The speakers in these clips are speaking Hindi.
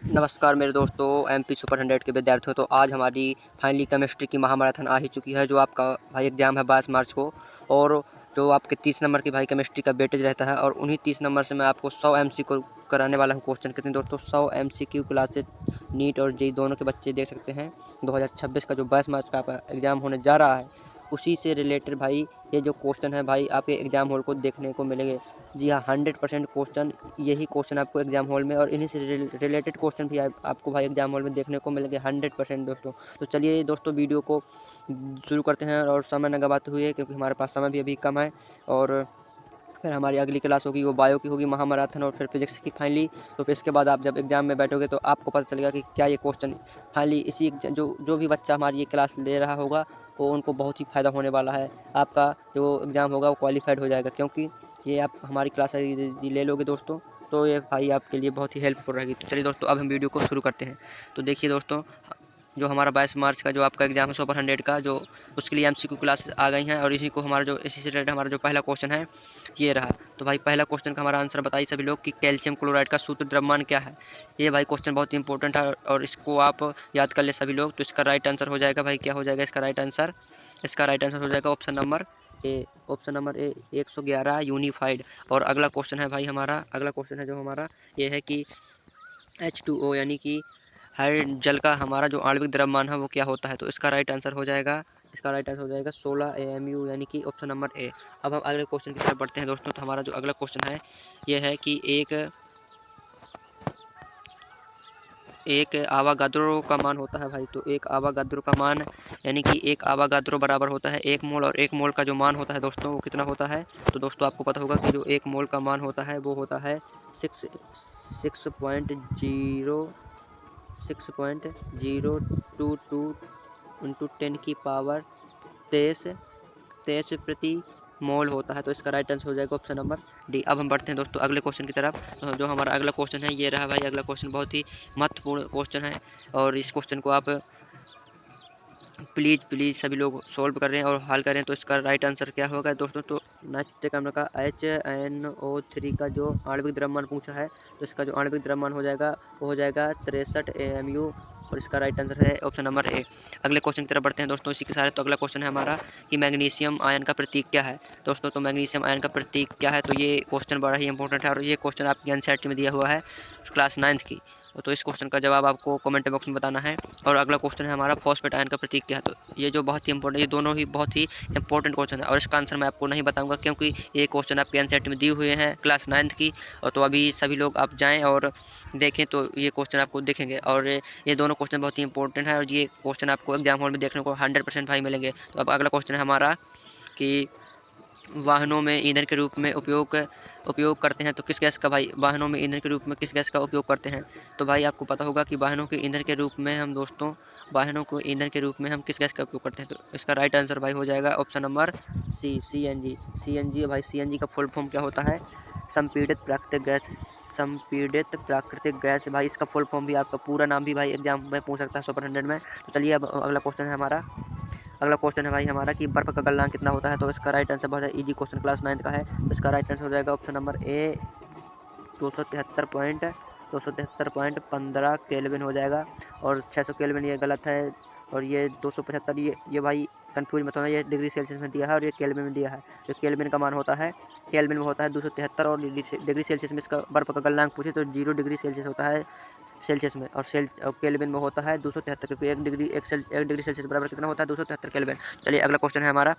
नमस्कार मेरे दोस्तों, एमपी सुपर 100 के विद्यार्थियों। तो आज हमारी फाइनली केमिस्ट्री की महामैराथन आ ही चुकी है, जो आपका भाई एग्ज़ाम है 22 मार्च को। और जो आपके 30 नंबर की भाई केमिस्ट्री का वेटेज रहता है, और उन्हीं 30 नंबर से मैं आपको 100 एमसीक्यू कराने वाला हूँ। क्वेश्चन कितने दोस्तों? 100 एमसीक्यू क्लासेस नीट और जेईई दोनों के बच्चे देख सकते हैं। 2026 का जो 22 मार्च का आपका एग्ज़ाम होने जा रहा है, उसी से रिलेटेड भाई ये जो क्वेश्चन है भाई आपके एग्ज़ाम हॉल को देखने को मिलेंगे। जी हाँ, 100% क्वेश्चन, यही क्वेश्चन आपको एग्जाम हॉल में और इन्हीं से रिलेटेड क्वेश्चन भी आपको भाई एग्जाम हॉल में देखने को मिलेंगे 100% दोस्तों। तो चलिए दोस्तों, वीडियो को शुरू करते हैं और समय न गवाते हुए, क्योंकि हमारे पास समय भी अभी कम है। और फिर हमारी अगली क्लास होगी वो बायो की होगी, महामैराथन, और फिर फिजिक्स की फाइनली। तो फिर इसके बाद आप जब एग्जाम में बैठोगे तो आपको पता चलेगा कि क्या ये क्वेश्चन फाइनली इसी जो भी बच्चा हमारी ये क्लास ले रहा होगा, वो उनको बहुत ही फ़ायदा होने वाला है। आपका जो एग्ज़ाम होगा वो क्वालिफाइड हो जाएगा, क्योंकि ये आप हमारी क्लास यदि ले लोगे दोस्तों, तो ये भाई आपके लिए बहुत ही हेल्पफुल रहेगी। तो चलिए दोस्तों, अब हम वीडियो को शुरू करते हैं। तो देखिए दोस्तों, जो हमारा 22 मार्च का जो आपका एग्ज़ाम है सुपर 100 का, जो उसके लिए एमसीक्यू क्लासेस आ गई हैं, और इसी को हमारा जो इसी से रिलेटेड हमारा जो पहला क्वेश्चन है ये रहा। तो भाई पहला क्वेश्चन का हमारा आंसर बताइए सभी लोग कि कैल्शियम क्लोराइड का सूत्र द्रव्यमान क्या है। ये भाई क्वेश्चन बहुत ही इंपॉर्टेंट है, और इसको आप याद कर ले सभी लोग। तो इसका राइट आंसर हो जाएगा भाई, क्या हो जाएगा इसका राइट आंसर? इसका राइट आंसर हो जाएगा option number A. Option number A 111 unified. और अगला क्वेश्चन है भाई हमारा, अगला क्वेश्चन है जो हमारा ये है कि H2O यानी कि हर जल का हमारा जो आणविक द्रव्यमान है वो क्या होता है। तो इसका राइट आंसर हो जाएगा, इसका राइट आंसर हो जाएगा 16 AMU, यानी कि ऑप्शन नंबर ए। अब हम अगले क्वेश्चन की तरफ बढ़ते हैं दोस्तों। तो हमारा जो अगला क्वेश्चन है ये है कि एक आवागाद्रो का मान होता है भाई। तो एक आवागाद्रो का मान, यानी कि एक आवागाद्रो बराबर होता है 1 मोल, और 1 मोल का जो मान होता है दोस्तों वो कितना होता है? तो दोस्तों आपको पता होगा कि जो 1 मोल का मान होता है वो होता है 6.022 इंटू 10 की पावर 23 प्रति मोल होता है। तो इसका राइट आंसर हो जाएगा ऑप्शन नंबर डी। अब हम बढ़ते हैं दोस्तों अगले क्वेश्चन की तरफ। तो जो हमारा अगला क्वेश्चन है ये रहा भाई। अगला क्वेश्चन बहुत ही महत्वपूर्ण क्वेश्चन है, और इस क्वेश्चन को आप प्लीज़ सभी लोग सॉल्व कर रहे हैं और हल करें। तो इसका राइट आंसर क्या होगा दोस्तों? तो नाइट्रिक अम्ल का HNO3 का जो आणविक द्रव्यमान पूछा है, तो इसका जो आणविक द्रव्यमान हो जाएगा वो हो जाएगा 63 AMU, और इसका राइट आंसर है ऑप्शन नंबर ए। अगले क्वेश्चन की तरफ बढ़ते हैं दोस्तों इसी के साथ। तो अगला क्वेश्चन है हमारा कि मैग्नीशियम आयन का प्रतीक क्या है दोस्तों। तो मैग्नीशियम आयन का प्रतीक क्या है? तो ये क्वेश्चन बड़ा ही इंपॉर्टेंट है, और ये क्वेश्चन आपकी एनसीईआरटी में दिया हुआ है क्लास 9th की। तो इस क्वेश्चन का जवाब आपको कमेंट बॉक्स में बताना है। और अगला क्वेश्चन है हमारा फॉस्फेट आयन का प्रतीक क्या है। तो ये जो बहुत ही इंपॉर्टेंट, ये दोनों ही बहुत ही इंपॉर्टेंट क्वेश्चन है, और इसका आंसर मैं आपको नहीं बताऊंगा, क्योंकि ये क्वेश्चन आपके एनसीईआरटी में दिए हुए हैं क्लास 9th की। और तो अभी सभी लोग आप जाएँ और देखें तो ये क्वेश्चन आपको दिखेंगे, और ये दोनों क्वेश्चन बहुत ही इंपॉर्टेंट है, और ये क्वेश्चन आपको एग्जाम हॉल में देखने को 100% भाई मिलेंगे। तो अब अगला क्वेश्चन है हमारा कि वाहनों में ईंधन के रूप में उपयोग करते हैं तो किस गैस का भाई, वाहनों में ईंधन के रूप में किस गैस का उपयोग करते हैं। तो भाई आपको पता होगा कि वाहनों के ईंधन के रूप में हम दोस्तों, वाहनों को ईंधन के रूप में हम किस गैस का उपयोग करते हैं। तो इसका राइट आंसर भाई हो जाएगा ऑप्शन नंबर सी, CNG भाई। CNG का फुल फॉर्म क्या होता है? संपीड़ित प्राकृतिक गैस। संपीड़ित प्राकृतिक गैस भाई, इसका फुल फॉर्म भी, आपका पूरा नाम भी भाई एग्जाम में पूछ सकता है सुपर 100 में। तो चलिए अब अगला क्वेश्चन है हमारा, अगला क्वेश्चन है भाई हमारा कि बर्फ का गलनांक कितना होता है। तो इसका राइट आंसर बहुत इजी क्वेश्चन क्लास 9th का है। तो इसका राइट आंसर हो जाएगा ऑप्शन नंबर ए 273.15 केल्विन हो जाएगा। और 600 केल्विन ये गलत है, और ये 275, ये भाई कंफ्यूज मत होना, ये डिग्री सेल्सियस में दिया है और ये केल्विन में दिया है। तो केल्विन का मान होता है, केल्विन में होता है 273, और डिग्री सेल्सियस में इसका बर्फ का गलनांक पूछे तो 0 डिग्री सेल्सियस होता है सेल्सियस में, और केल्विन में होता है 273, क्योंकि 1 डिग्री सेल्सियस बराबर कितना होता है? 273 केल्विन। चलिए अगला क्वेश्चन है हमारा,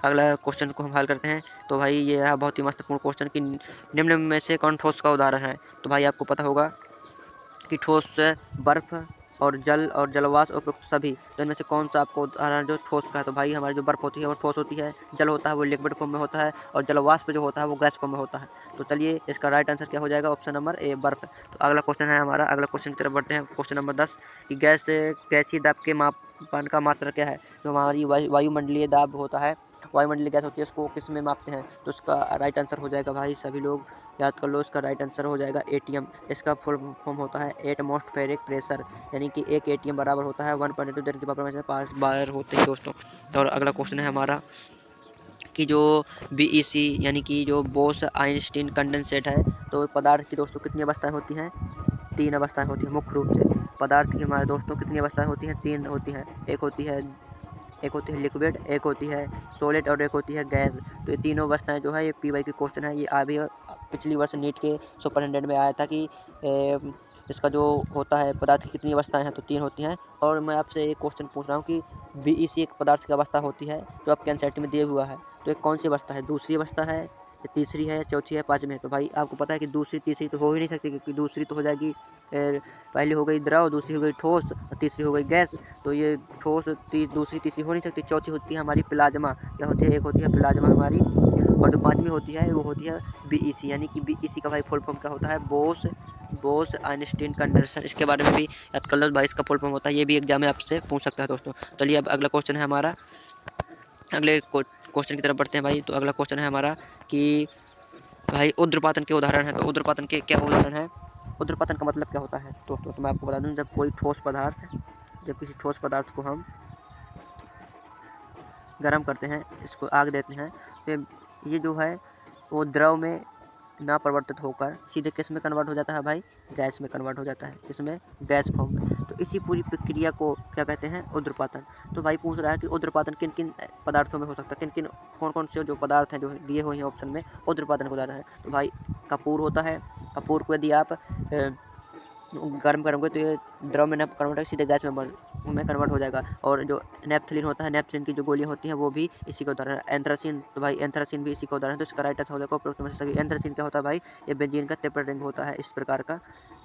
अगला क्वेश्चन को हम हल करते हैं। तो भाई ये रहा बहुत ही महत्वपूर्ण क्वेश्चन कि निम्न में से कौन ठोस का उदाहरण है। तो भाई आपको पता होगा कि ठोस बर्फ और जल और जलवाष्प उपयुक्त सभी, तो इनमें से कौन सा आपको उदाहरण जो ठोस का है। तो भाई हमारी जो बर्फ होती है वो ठोस होती है, जल होता है वो लिक्विड फॉर्म में होता है, और जलवाष्प जो होता है वो गैस फॉर्म में होता है। तो चलिए इसका राइट आंसर क्या हो जाएगा? ऑप्शन नंबर ए बर्फ। तो अगला क्वेश्चन है हमारा, अगला क्वेश्चन की तरफ बढ़ते हैं। क्वेश्चन नंबर 10 कि गैसीय दाब के मापन का मात्रा क्या है। जो हमारी वायुमंडलीय दाब होता है, वायुमंडलीय गैस होती है, उसको किस में मापते हैं। तो उसका राइट आंसर हो जाएगा भाई, सभी लोग याद कर लो, इसका राइट आंसर हो जाएगा ATM। इसका फुल फॉर्म होता है एटमॉस्फेरिक प्रेशर, यानी कि एक ATM बराबर होता है 1.2 10 की पावर में 5 बार होते हैं दोस्तों। और अगला क्वेश्चन है हमारा कि जो BEC यानी कि जो बोस आइंस्टीन कंडेंसेट है, तो पदार्थ की दोस्तों कितनी अवस्थाएं होती हैं? तीन अवस्थाएं होती हैं मुख्य रूप से। पदार्थ की हमारे दोस्तों कितनी अवस्थाएं होती हैं? तीन होती हैं। एक होती है लिक्विड, एक होती है सॉलिड और एक होती है गैस। तो ये तीनों अवस्थाएं जो है ये पीवाई की क्वेश्चन है। ये अभी पिछली वर्ष नीट के सुपर 100 में आया था कि इसका जो होता है पदार्थ की कितनी अवस्थाएं हैं, तो तीन होती हैं। और मैं आपसे एक क्वेश्चन पूछ रहा हूँ कि बीईसी एक पदार्थ की अवस्था होती है जो आपके एनसीईआरटी में दिया हुआ है, तो एक कौन सी अवस्था है? दूसरी अवस्था है, तीसरी है, चौथी है, पाँचवीं है? तो भाई आपको पता है कि दूसरी तीसरी तो हो ही नहीं सकती, क्योंकि दूसरी तो हो जाएगी पहली हो गई द्रव, दूसरी हो गई ठोस और तीसरी हो गई गैस। तो ये ठोस दूसरी तीसरी हो नहीं सकती। चौथी होती है हमारी प्लाज्मा। क्या होती है? एक होती है प्लाज्मा हमारी, और जो पाँचवीं होती है वो होती है बीईसी। यानी कि बीईसी का भाई फुल फॉर्म क्या होता है? Bose Einstein condenser. इसके बारे में भी याद कर लो भाई, इसका फुल फॉर्म होता है। ये भी एग्जाम में आपसे पूछ सकता है दोस्तों। चलिए अब अगला क्वेश्चन है हमारा, अगले क्वेश्चन की तरफ बढ़ते हैं भाई। तो अगला क्वेश्चन है हमारा कि भाई ऊर्ध्वपातन के उदाहरण है। तो ऊर्ध्वपातन के क्या उदाहरण है? ऊर्ध्वपातन का मतलब क्या होता है दोस्तों? तो मैं आपको बता दूं, जब किसी ठोस पदार्थ को हम गर्म करते हैं, इसको आग देते हैं, तो ये जो है वो द्रव में ना परिवर्तित होकर सीधे किस में कन्वर्ट हो जाता है भाई? गैस में कन्वर्ट हो जाता है। इसमें गैस फॉर्म में। तो इसी पूरी प्रक्रिया को क्या कहते हैं? ऊर्ध्वपातन। तो भाई पूछ रहा है कि ऊर्ध्वपातन किन किन पदार्थों में हो सकता है, किन किन कौन कौन से जो पदार्थ हैं जो दिए हुए हैं ऑप्शन में ऊर्ध्वपातन का उदाहरण है। तो भाई कपूर होता है। कपूर को यदि आप गर्म करोगे तो ये द्रव में न कन्वर्ट होकर सीधे गैस में कन्वर्ट हो जाएगा। और जो नेपथलीन होता है, नेपथलीन की जो गोलियां होती हैं वो भी इसी का उदाहरण है। एंथ्रासीन, तो भाई एंथ्रासीन भी इसी का उदाहरण है। तो इसका राइट आंसर हो जाएगा उपरोक्त में से सभी। एंथ्रासीन क्या होता है भाई? ये बेंजीन का ट्रिपल रिंग होता है। इस प्रकार का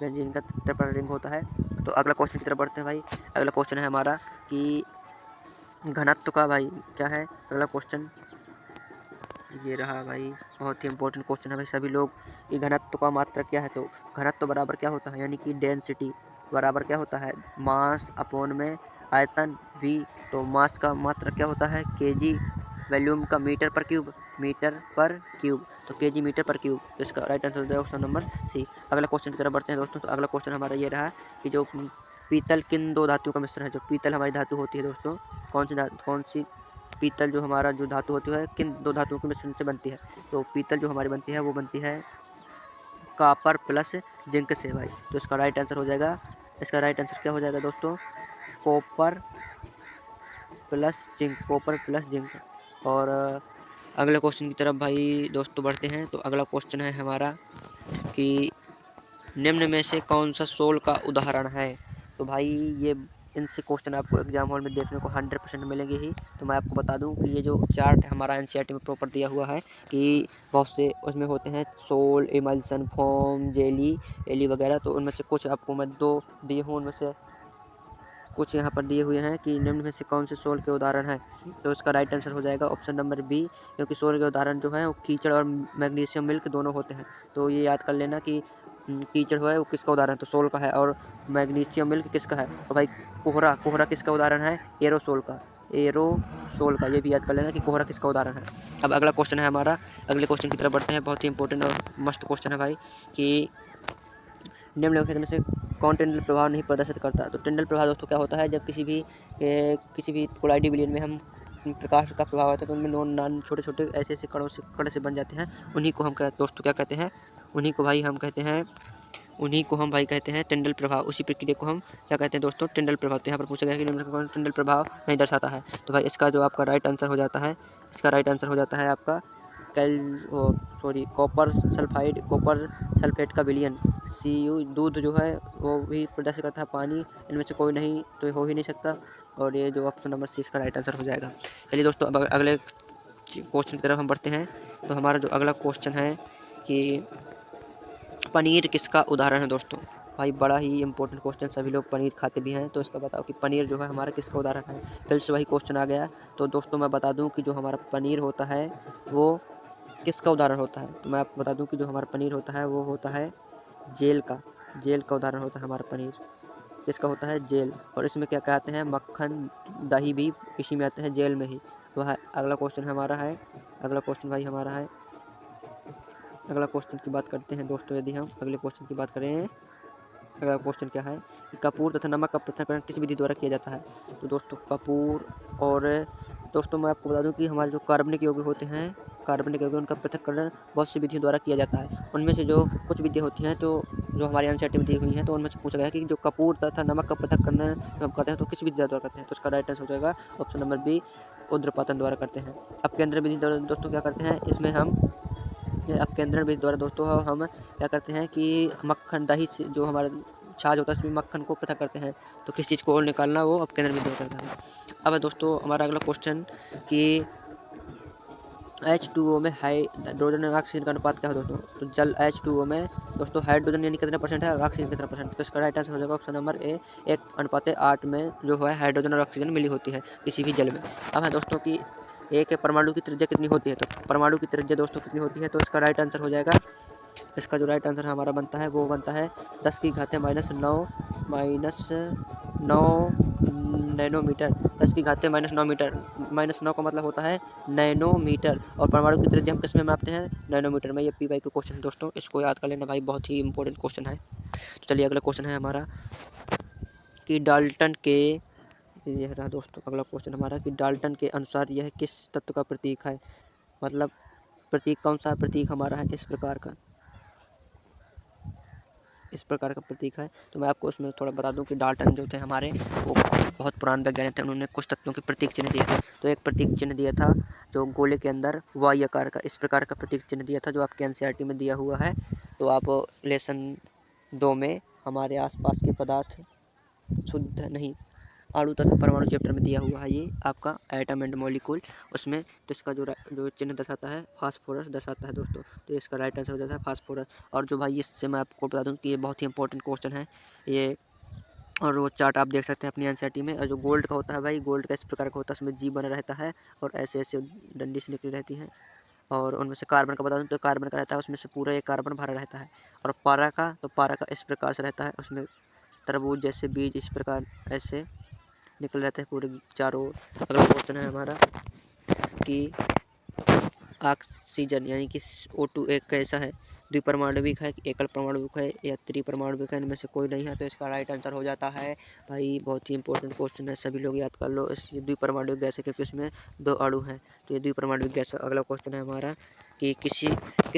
बेंजीन का ट्रिपल रिंग होता है। तो अगला क्वेश्चन की तरफ बढ़ते हैं भाई। अगला क्वेश्चन है हमारा कि घनत्व का भाई क्या है? अगला क्वेश्चन ये रहा भाई, बहुत ही इंपॉर्टेंट क्वेश्चन है भाई। सभी लोग ये घनत्व का मात्रा क्या है? तो घनत्व बराबर क्या होता है? यानी कि डेंसिटी बराबर क्या होता है? मास अपॉन में आयतन v। तो मास का मात्रा क्या होता है? केजी। वॉल्यूम का मीटर पर क्यूब। तो केजी मीटर पर क्यूब। तो इसका राइट आंसर हो जाएगा ऑप्शन नंबर सी। अगला क्वेश्चन की तरफ बढ़ते हैं दोस्तों। तो अगला क्वेश्चन हमारा ये रहा कि जो पीतल किन दो धातुओं का मिश्रण है? जो पीतल हमारी धातु होती है दोस्तों, कौन सी पीतल जो हमारा जो धातु होती है किन दो धातुओं के मिश्रण से बनती है? तो पीतल जो हमारी बनती है वो बनती है कॉपर प्लस जिंक से भाई। तो इसका राइट आंसर हो जाएगा, इसका राइट आंसर क्या हो जाएगा दोस्तों? Copper plus zinc. और अगले क्वेश्चन की तरफ भाई दोस्तों बढ़ते हैं। तो अगला क्वेश्चन है हमारा कि निम्न में से कौन सा सोल का उदाहरण है? तो भाई ये इनसे क्वेश्चन आपको एग्जाम हॉल में देखने को 100% मिलेंगे ही। तो मैं आपको बता दूं कि ये जो चार्ट हमारा एनसीईआरटी में प्रॉपर दिया हुआ है कि बहुत से उसमें होते हैं सोल, इमल्सन, फोम, जेली वगैरह। तो उनमें से कुछ आपको मैं दो दिए हूँ, उनमें से कुछ यहाँ पर दिए हुए हैं कि निम्न में से कौन से सोल के उदाहरण हैं। तो इसका राइट आंसर हो जाएगा ऑप्शन नंबर बी, क्योंकि सोल के उदाहरण जो है वो कीचड़ और मैग्नीशियम मिल्क दोनों होते हैं। तो ये याद कर लेना कि कीचड़ है वो किसका उदाहरण है? तो सोल का है। और मैग्नीशियम मिल्क किसका है? तो भाई कोहरा किसका उदाहरण है? एरोसोल का। ये भी याद कर लेना कि कोहरा किसका उदाहरण है। अब अगला क्वेश्चन है हमारा, अगले क्वेश्चन की तरफ बढ़ते हैं। बहुत ही इंपॉर्टेंट और मस्त क्वेश्चन है भाई कि निम्नलिखित में से कौन टिंडल प्रभाव नहीं प्रदर्शित करता? तो टिंडल प्रभाव दोस्तों क्या होता है? जब किसी भी कोलाइडी विलयन में हम प्रकाश का प्रभाव आता है तो उनमें नॉन छोटे छोटे ऐसे कण से बन जाते हैं। उन्हीं को हम दोस्तों क्या कहते हैं? उन्हीं को हम भाई कहते हैं टिंडल प्रभाव। उसी प्रक्रिया को हम क्या कहते हैं दोस्तों? टिंडल प्रभाव। तो यहाँ पर पूछा गया कि निम्नलिखित कौन टिंडल प्रभाव नहीं दर्शाता है? तो भाई इसका जो आपका राइट आंसर हो जाता है, इसका राइट आंसर हो जाता है आपका कॉपर सल्फेट का विलयन। दूध जो है वो भी प्रदर्शित करता है पानी। इनमें से कोई नहीं तो हो ही नहीं सकता। और ये जो ऑप्शन नंबर सी इसका राइट आंसर हो जाएगा। चलिए दोस्तों अब अगले क्वेश्चन की तरफ हम बढ़ते हैं। तो हमारा जो अगला क्वेश्चन है कि पनीर किसका उदाहरण है दोस्तों? भाई बड़ा ही इंपॉर्टेंट क्वेश्चन, सभी लोग पनीर खाते भी हैं। तो इसका बताओ कि पनीर जो है हमारा किसका उदाहरण है? फिर से वही क्वेश्चन आ गया। तो दोस्तों मैं बता दूं कि जो हमारा पनीर होता है वो किसका उदाहरण होता है? तो मैं आपको बता दूं कि जो हमारा पनीर होता है वो होता है जेल का उदाहरण होता है हमारा पनीर। किसका होता है? जेल। और इसमें क्या कहते हैं? मक्खन दही भी इसी में आते हैं, जेल में ही। तो अगला क्वेश्चन हमारा है, अगला क्वेश्चन भाई हमारा है, अगला क्वेश्चन की बात करते हैं दोस्तों। यदि हम अगले क्वेश्चन की बात करें, अगला क्वेश्चन क्या है कि कपूर तथा नमक का पृथक्करण किस विधि द्वारा किया जाता है? तो दोस्तों कपूर और दोस्तों मैं आपको बता दूं कि हमारे जो कार्बनिक यौगिक होते हैं कार्बनिक यौगिक उनका पृथक्करण बहुत सी विधियों द्वारा किया जाता है। उनमें से जो कुछ विधियाँ होती हैं तो जो हमारे एनसीईआरटी में दी हुई हैं, तो उनमें से पूछा गया है कि जो कपूर तथा नमक का पृथक्करण हम करते हैं तो किस विधि द्वारा करते हैं। तो इसका राइट आंसर हो जाएगा ऑप्शन नंबर बी, ऊर्ध्वपातन द्वारा करते हैं। अब केंद्र विधि द्वारा दोस्तों क्या करते हैं, इसमें हम अपकेंद्रण विधि द्वारा दोस्तों हम क्या करते हैं कि मक्खन दही से जो हमारा छाछ होता है उसमें मक्खन को पृथक करते हैं। तो किस चीज़ को और निकालना वो अपकेंद्रण विधि द्वारा करता है। अब है दोस्तों हमारा अगला क्वेश्चन कि H2O में हाइड्रोजन और ऑक्सीजन का अनुपात क्या है दोस्तों। तो जल H2O में दोस्तों हाइड्रोजन यानी कितना परसेंट है और ऑक्सीजन कितना परसेंट। तो इसका राइट आंसर हो जाएगा ऑप्शन नंबर ए, 1:8 में जो है हाइड्रोजन और ऑक्सीजन मिली होती है किसी भी जल में। अब है दोस्तों कि एक परमाणु की त्रिज्या कितनी होती है। तो परमाणु की त्रिज्या दोस्तों कितनी होती है, तो इसका राइट आंसर हो जाएगा, इसका जो राइट आंसर हमारा बनता है वो बनता है 10⁻⁹ नैनोमीटर। 10⁻⁹ मीटर, -9 का मतलब होता है नैनोमीटर, और परमाणु की त्रिज्या हम किस में मापते हैं, नैनोमीटर में। ये पी वाई का क्वेश्चन दोस्तों, इसको याद कर लेना भाई, बहुत ही इंपॉर्टेंट क्वेश्चन है। तो चलिए अगला क्वेश्चन है हमारा कि डाल्टन के, यह रहा दोस्तों अगला क्वेश्चन हमारा कि डाल्टन के अनुसार यह किस तत्व का प्रतीक है। मतलब प्रतीक कौन सा प्रतीक हमारा है, इस प्रकार का प्रतीक है। तो मैं आपको उसमें थोड़ा बता दूं कि डाल्टन जो थे हमारे वो बहुत पुराने वैज्ञानिक थे, उन्होंने कुछ तत्वों के प्रतीक चिन्ह दिए थे। तो एक प्रतीक चिन्ह दिया था जो गोले के अंदर वाई आकार का, इस प्रकार का प्रतीक चिन्ह दिया था जो आपके एनसीईआरटी में दिया हुआ है। तो आप लेसन 2 में हमारे आसपास के पदार्थ शुद्ध नहीं अणु तथा परमाणु चैप्टर में दिया हुआ है ये आपका एटम एंड मॉलिक्यूल, उसमें। तो इसका जो चिन्ह दर्शाता है फास्फोरस दर्शाता है दोस्तों। तो इसका राइट आंसर हो जाता है फास्फोरस। और जो भाई इससे मैं आपको बता दूं कि ये बहुत ही इंपॉर्टेंट क्वेश्चन है ये, और वो चार्ट आप देख सकते हैं अपनी एनसीईआरटी में। और जो गोल्ड का होता है भाई, गोल्ड का इस प्रकार का होता है, उसमें जी बना रहता है और ऐसे ऐसे डंडी से निकली रहती है। और उनमें से कार्बन का बता दूं तो कार्बन का रहता है, उसमें से पूरा एक कार्बन भरा रहता है। और पारा का, तो पारा का इस प्रकार से रहता है, उसमें तरबूज जैसे बीज इस प्रकार ऐसे निकल जाते हैं पूरे चारों ओर। अगला क्वेश्चन है हमारा कि ऑक्सीजन यानी कि O2 एक कैसा है, द्विपरमाणविक है, एकल परमाणुविक है या त्रिपरमाणुविक है, इनमें से कोई नहीं है। तो इसका राइट आंसर हो जाता है भाई, बहुत ही इंपॉर्टेंट क्वेश्चन है, सभी लोग याद कर लो। इस द्विपरमाणुविक गैस है क्योंकि उसमें 2 अणु हैं, तो ये द्विपरमाणुविक गैस है। अगला क्वेश्चन है हमारा कि किस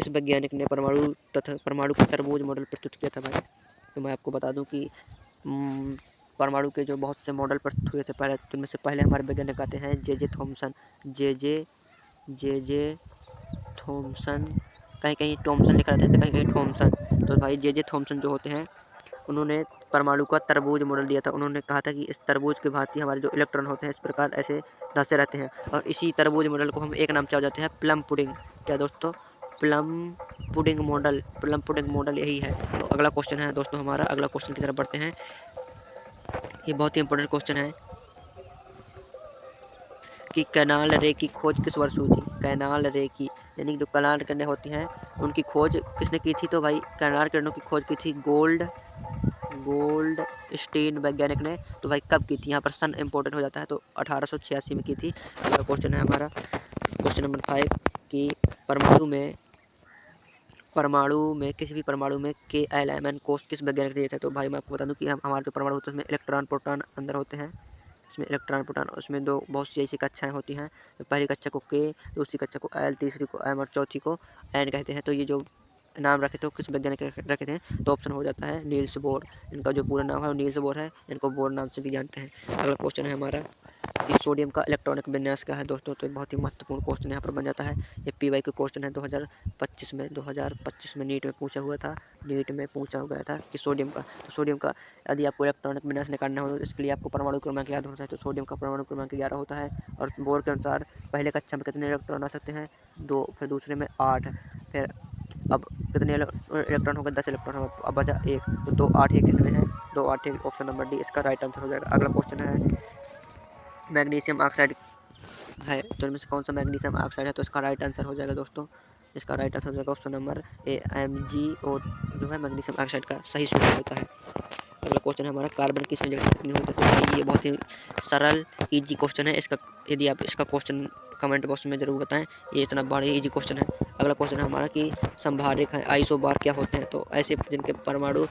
वैज्ञानिक ने परमाणु का तरबूज मॉडल प्रस्तुत किया था भाई। तो मैं आपको बता दूं कि परमाणु के जो बहुत से मॉडल प्रस्तुत हुए थे पहले, तो उनमें से पहले हमारे वैज्ञानिक आते हैं जे थॉमसन, जे थॉमसन, कहीं कहीं टॉमसन लिखा रहता है, कहीं कहीं थॉमसन। तो भाई जे थॉमसन जो होते हैं उन्होंने परमाणु का तरबूज मॉडल दिया था। उन्होंने कहा था कि इस तरबूज के भांति हमारे जो इलेक्ट्रॉन होते हैं इस प्रकार ऐसे धंसे रहते हैं, और इसी तरबूज मॉडल को हम एक नाम से जाते हैं प्लम पुडिंग। क्या दोस्तों, प्लम पुडिंग मॉडल यही है। तो अगला क्वेश्चन है दोस्तों हमारा, अगला क्वेश्चन की तरफ बढ़ते हैं। ये बहुत ही इंपॉर्टेंट क्वेश्चन है कि कैनाल रे की खोज किस वर्ष हुई थी। कैनाल रे की यानी जो कैनाल किरणें होती हैं उनकी खोज किसने की थी। तो भाई कैनाल किरणों की खोज की थी गोल्ड स्टीन वैज्ञानिक ने। तो भाई कब की थी, यहाँ पर सन इंपॉर्टेंट हो जाता है, तो 1886 में की थी। अगला क्वेश्चन है हमारा क्वेश्चन नंबर 5 कि परमाणु में किसी भी परमाणु में K-L-M-N कोष किस वैज्ञानिक ने दिए थे। तो भाई मैं आपको बता दूं कि हमारे जो परमाणु होते हैं उसमें इलेक्ट्रॉन प्रोटॉन अंदर होते हैं, इसमें इलेक्ट्रॉन प्रोटॉन, उसमें दो बहुत सी ऐसी कक्षाएं होती हैं। तो पहली कक्षा को K, दूसरी कक्षा को L, तीसरी को M और चौथी को N कहते हैं। तो ये जो नाम रखे थे किस वैज्ञानिक रखे थे, तो ऑप्शन हो जाता है नील्स बोर। इनका जो पूरा नाम है वो नील्स बोर है, इनको बोर नाम से भी जानते हैं। अगला क्वेश्चन है हमारा कि सोडियम का इलेक्ट्रॉनिक विन्यास क्या है दोस्तों। तो बहुत ही महत्वपूर्ण क्वेश्चन यहाँ पर बन जाता है। ये PY का क्वेश्चन है 2025 में नीट में पूछा हुआ था, नीट में पूछा गया था कि सोडियम का। तो सोडियम का यदि आपको इलेक्ट्रॉनिक विन्यास निकालना हो तो इसके लिए आपको परमाणु क्रमांक याद होता है। तो सोडियम का परमाणु क्रमांक 11 होता है, और बोर के अनुसार पहले कक्षा में कितने इलेक्ट्रॉन आ सकते हैं, 2, फिर दूसरे में 8, फिर अब कितने इलेक्ट्रॉन हो गए, 10 इलेक्ट्रॉन हो गए, अब बचा 1, तो 2, 8 1 किसमें है, 2, 8 1 ऑप्शन नंबर डी इसका राइट आंसर हो जाएगा। अगला क्वेश्चन है मैग्नीशियम ऑक्साइड है, तो इनमें से कौन सा मैग्नीशियम ऑक्साइड है। तो इसका राइट आंसर हो जाएगा दोस्तों, इसका राइट आंसर हो जाएगा ऑप्शन नंबर ए, MgO जो है मैग्नीशियम ऑक्साइड का सही सूत्र होता है। अगला क्वेश्चन है हमारा कार्बन की संयोजकता कितनी होती है। तो भाई ये बहुत ही सरल इजी क्वेश्चन है, इसका यदि आप इसका क्वेश्चन कमेंट बॉक्स में जरूर बताएं, ये इतना बड़ा इजी क्वेश्चन है। अगला क्वेश्चन है हमारा कि संभारक है आइसोबार क्या होते हैं। तो ऐसे जिनके परमाणु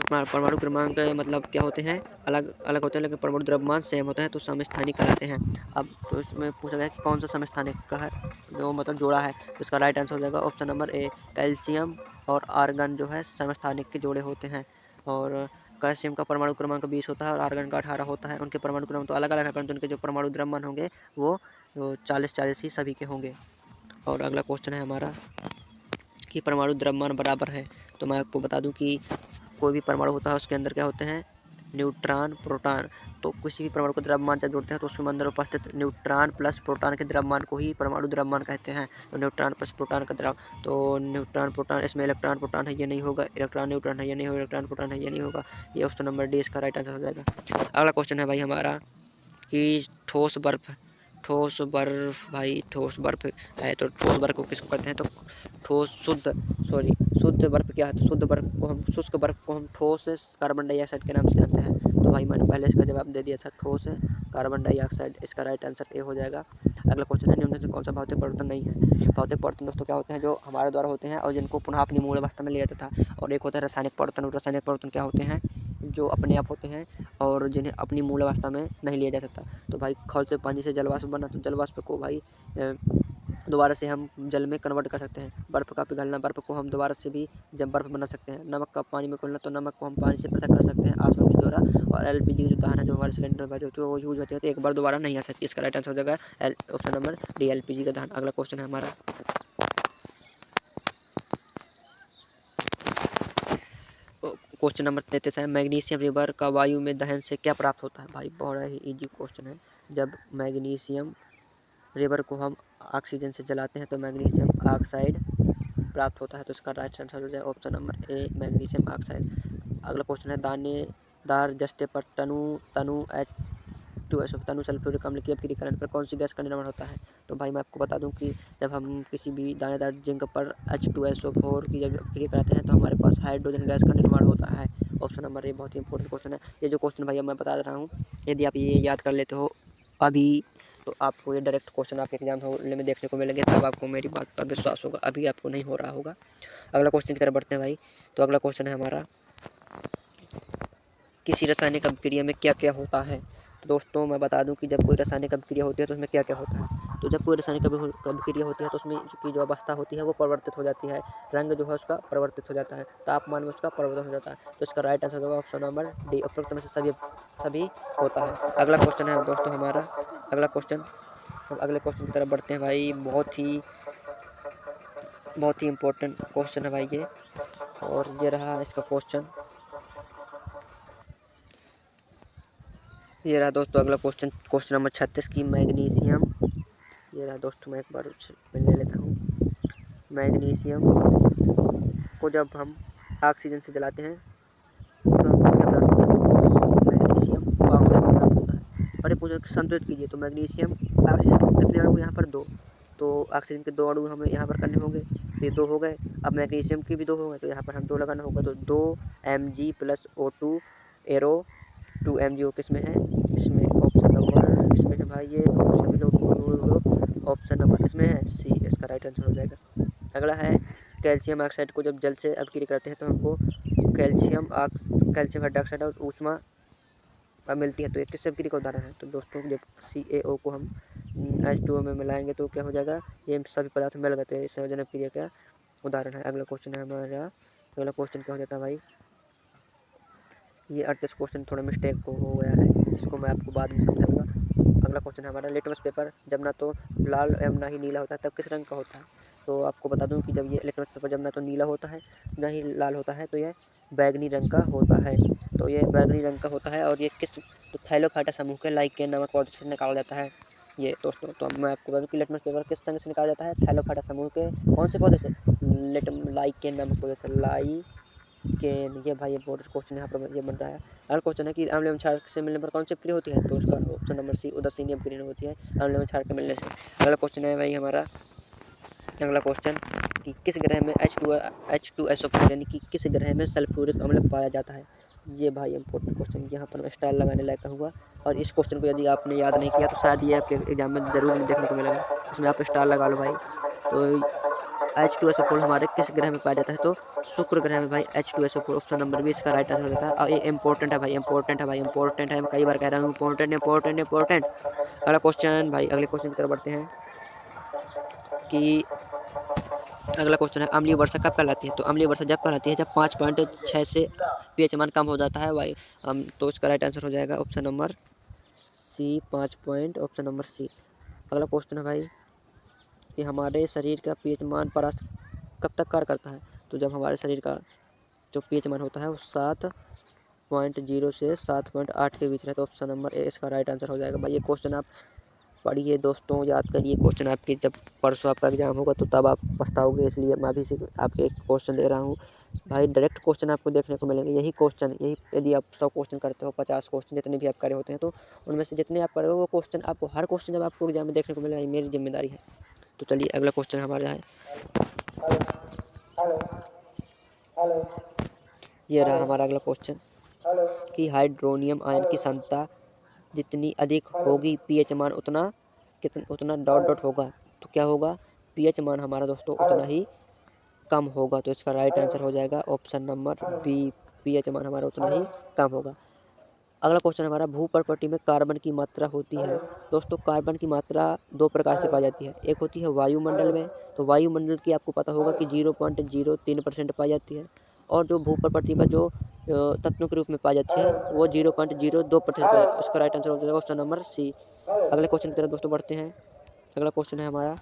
परमाणु क्रमांक मतलब क्या होते हैं, अलग अलग होते हैं, लेकिन परमाणु द्रव्यमान सेम होता है, तो समस्थानिक कहलाते हैं। अब तो इसमें पूछा गया कि कौन सा समस्थानिक का है, जो मतलब जोड़ा है, तो इसका राइट आंसर हो जाएगा ऑप्शन नंबर ए, कैल्शियम और आर्गन जो है समस्थानिक के जोड़े होते हैं। और कैल्शियम का परमाणु क्रमांक 20 होता है और आर्गन का 18 होता है। उनके परमाणु क्रमांक तो अलग अलग है, परंतु उनके जो परमाणु द्रव्यमान होंगे वो 40-40 ही सभी के होंगे। और अगला क्वेश्चन है हमारा कि परमाणु द्रव्यमान बराबर है। तो मैं आपको बता दूं कि कोई भी परमाणु होता है उसके अंदर क्या होते हैं, न्यूट्रॉन प्रोटॉन। तो किसी भी परमाणु को द्रव्यमान जब जोड़ते हैं तो उसके अंदर उपस्थित न्यूट्रॉन प्लस प्रोटॉन के द्रव्यमान को ही परमाणु द्रव्यमान कहते हैं। तो न्यूट्रॉन प्लस प्रोटॉन का तो न्यूट्रॉन प्रोटॉन, इसमें इलेक्ट्रॉन प्रोटॉन है, ये नहीं होगा। इलेक्ट्रॉन न्यूट्रॉन है, ये नहीं होगा। इलेक्ट्रॉन प्रोटॉन है, ये नहीं होगा। ये ऑप्शन नंबर डी इसका राइट आंसर हो जाएगा। अगला क्वेश्चन है भाई हमारा कि ठोस बर्फ भाई ठोस बर्फ है, तो ठोस बर्फ को किसको कहते हैं, तो शुद्ध बर्फ क्या है, तो शुद्ध बर्फ को हम शुष्क बर्फ को हम ठोस कार्बन डाइऑक्साइड के नाम से जानते हैं। तो भाई मैंने पहले इसका जवाब दे दिया था, ठोस कार्बन डाइऑक्साइड, इसका राइट आंसर ए हो जाएगा। अगला क्वेश्चन है निम्न से कौन सा भौतिक परिवर्तन नहीं है। भौतिक परिवर्तन दोस्तों क्या होते हैं, जो हमारे द्वारा होते हैं और जिनको पुनः अपनी मूल अवस्था में लिया जाता था। और एक होता है रासायनिक परिवर्तन। और रासायनिक परिवर्तन क्या होते हैं, जो अपने आप होते हैं और जिन्हें अपनी मूल अवस्था में नहीं लिया जा सकता। तो भाई खौलते पानी से जलवाष्प बना, तो जलवाष्प को भाई दोबारा से हम जल में कन्वर्ट कर सकते हैं। बर्फ़ का पिघलना, बर्फ़ को हम दोबारा से भी जब बर्फ़ बना सकते हैं। नमक का पानी में घुलना, तो नमक को हम पानी से पृथक कर सकते हैं आसवन के द्वारा। और एलपीजी की जो दहन है, जो हमारे सिलेंडर में होती है वो यूज होती है, तो एक बार दोबारा नहीं आ सकती। इसका राइट आंसर हो जाएगा ऑप्शन नंबर डी, एलपीजी का दहन। अगला क्वेश्चन है हमारा क्वेश्चन नंबर 33 है, मैग्नीशियम रिवर का वायु में दहन से क्या प्राप्त होता है। भाई बड़ा ही इजी क्वेश्चन है। जब मैग्नीशियम रिवर को हम ऑक्सीजन से जलाते हैं तो मैग्नीशियम ऑक्साइड प्राप्त होता है। तो इसका राइट आंसर हो जाए option number A, magnesium oxide. अगला क्वेश्चन है, दानेदार जस्ते पर तनु H2SO तनु सल्फ्यूरिक अम्ल की अपघटीकरण पर कौन सी गैस का निर्माण होता है। तो भाई मैं आपको बता दूं कि जब हम किसी भी दानेदार जिंक पर H2SO4 की जब अपघटन कराते हैं तो हमारे पास हाइड्रोजन गैस का निर्माण होता है। ऑप्शन नंबर ए बहुत ही इंपॉर्टेंट क्वेश्चन है। ये जो क्वेश्चन भैया मैं बता रहा हूँ, यदि आप ये याद कर लेते हो अभी, तो आपको ये डायरेक्ट क्वेश्चन आपके एग्जाम हॉल में देखने को मिलेंगे, तब आपको मेरी बात पर विश्वास होगा। अभी आपको नहीं हो रहा होगा। अगला क्वेश्चन की तरफ बढ़ते हैं भाई। तो अगला क्वेश्चन है हमारा, किसी रासायनिक अभिक्रिया में क्या क्या होता है। तो दोस्तों मैं बता दूं कि जब कोई रासायनिक अभिक्रिया होती है तो उसमें क्या क्या होता है। तो जब कोई रासायनिक अभिक्रिया होती है तो उसमें की जो अवस्था होती है वो परिवर्तित हो जाती है, रंग जो है उसका परिवर्तित हो जाता है, तापमान में उसका परिवर्तन हो जाता है। तो इसका राइट आंसर होगा ऑप्शन नंबर डी, उपरोक्त में से सभी होता है। अगला क्वेश्चन है दोस्तों हमारा, अगला क्वेश्चन, अब अगले क्वेश्चन की तरफ बढ़ते हैं भाई। बहुत ही इंपॉर्टेंट क्वेश्चन है भाई ये। और ये रहा इसका क्वेश्चन, ये रहा दोस्तों अगला क्वेश्चन, क्वेश्चन नंबर 36 की मैग्नीशियम, ये रहा दोस्तों, मैं एक बार ले लेता हूँ। मैग्नीशियम को जब हम ऑक्सीजन से जलाते हैं तो हमको क्या प्राप्त होता है, मैग्नीशियम ऑक्साइड प्राप्त होता है। और ये पूछो संतुलित कीजिए, तो मैग्नीशियम ऑक्सीजन के कितने अणु यहाँ पर, 2। तो ऑक्सीजन के 2 अणु हमें यहाँ पर करने होंगे, तो ये 2 हो गए। अब मैग्नीशियम की भी 2 हो गए, तो यहाँ पर हम 2 लगाना होगा। तो 2 Mg + O2 एरो 2 MgO किस में है, इसमें ऑप्शन नंबर इसमें है भाई, ये सभी लोग ऑप्शन नंबर किसमें है, सी, इसका राइट आंसर हो जाएगा। अगला है, कैल्शियम ऑक्साइड को जब जल से अपक्रिया करते हैं तो हमको कैल्शियम हाइड्रोक्साइड और ऊष्मा मिलती है। तो ये किस अपक्रिया का उदाहरण है। तो दोस्तों जब CaO को हम H2O में मिलाएंगे तो क्या हो जाएगा, ये सभी पदार्थ मिल गए, तो ये संयोजन अपक्रिया का उदाहरण है। अगला क्वेश्चन है हमारा, अगला क्वेश्चन क्या हो जाता है भाई, ये 38 क्वेश्चन थोड़ा मिस्टेक हो गया है, इसको मैं आपको बाद में समझाऊंगा। अगला क्वेश्चन है हमारा, लिटमस पेपर जब ना तो लाल एवं ना ही नीला होता है तब किस रंग का होता है। तो आपको बता दूं कि जब ये लिटमस पेपर जब ना तो नीला होता है ना ही लाल होता है, तो यह बैगनी रंग का होता है। तो ये बैगनी रंग का होता है और ये किस, तो थैलोफाइटा समूह के लाइकेन नामक पौधे से निकाला जाता है ये दोस्तों। तो अब मैं आपको बता दूं कि लिटमस पेपर किस संग से निकाला जाता है, थैलोफाइटा समूह के कौन से पौधे से, लाइकेन नामक पौधे से, लाइकेन। ये भाई इंपॉर्टेंट क्वेश्चन यहाँ पर ये बन रहा है। अगला क्वेश्चन है कि अम्ल एवं क्षार से मिलने पर कौन सी अपक्रिया होती है। तो उसका ऑप्शन नंबर सी, उदासीन अपक्रिया होती है अम्ल एवं क्षार के मिलने से। अगला क्वेश्चन है भाई हमारा, अगला क्वेश्चन कि किस ग्रह में H2SO4 यानी कि किस ग्रह में सल्फ्यूरिक अम्ल पाया जाता है। ये भाई इंपॉर्टेंट क्वेश्चन, यहाँ पर मैं स्टार लगाने लायक हुआ। और इस क्वेश्चन को यदि आपने याद नहीं किया तो शायद ये आपके एग्जाम में जरूर देखने को मिलेगा, इसमें आप स्टार लगा लो भाई। तो H2SO4 हमारे किस ग्रह में पाया जाता है? तो शुक्र ग्रह में भाई H2SO4 ऑप्शन नंबर बी इसका राइट आंसर हो जाता है। और ये इंपॉर्टेंट है भाई, इंपॉर्टेंट है भाई, इंपॉर्टेंट है, मैं कई बार कह रहा हूँ इंपॉर्टेंट इंपॉर्टेंट इंपॉर्टेंट। अगला क्वेश्चन भाई, अगले क्वेश्चन की तरफ बढ़ते हैं कि अगला क्वेश्चन है अम्लीय वर्षा कब कहलाती है? तो अम्लीय वर्षा जब कहलाती है जब 5.6 से पीएच मान कम हो जाता है भाई। तो इसका राइट आंसर हो जाएगा option number C, 5 point, option number C. अगला क्वेश्चन है भाई कि हमारे शरीर का पीएच मान परास्त कब तक कार्य करता है? तो जब हमारे शरीर का जो पीएच मान होता है वो 7.0 से 7.8 के बीच रहता है। ऑप्शन नंबर ए इसका राइट आंसर हो जाएगा भाई। ये क्वेश्चन आप पढ़िए दोस्तों, याद करिए क्वेश्चन आपके, जब परसों आपका एग्जाम होगा तो तब आप पछताओगे, इसलिए मैं अभी से आपके एक क्वेश्चन दे रहा हूँ भाई। डायरेक्ट क्वेश्चन आपको देखने को मिलेंगे, यही क्वेश्चन, यही यदि आप 100 क्वेश्चन करते हो, 50 क्वेश्चन जितने भी आप करे होते हैं, तो उनमें से जितने आप करे हो वो क्वेश्चन आपको, हर क्वेश्चन जब आपको एग्जाम में देखने को मिलेगा, ये मेरी जिम्मेदारी है। तो चलिए अगला क्वेश्चन हमारा है, ये रहा हमारा अगला क्वेश्चन कि हाइड्रोनियम आयन की सांद्रता जितनी अधिक होगी पीएच मान उतना डॉट डॉट होगा। तो क्या होगा? पीएच मान हमारा दोस्तों उतना ही कम होगा। तो इसका राइट आंसर हो जाएगा ऑप्शन नंबर बी, पीएच मान हमारा उतना ही कम होगा। अगला क्वेश्चन हमारा, भूपर्पटी में कार्बन की मात्रा होती है। दोस्तों कार्बन की मात्रा दो प्रकार से पाई जाती है, एक होती है वायुमंडल में, तो वायुमंडल की आपको पता होगा कि 0.03% पाई जाती है, और जो भूपर्पटी पर जो तत्वों के रूप में पाई जाती है वो 0.02% पाई जाती है। उसका राइट आंसर हो जाएगा ऑप्शन नंबर सी। अगले क्वेश्चन की तरफ दोस्तों बढ़ते हैं। अगला क्वेश्चन है हमारा,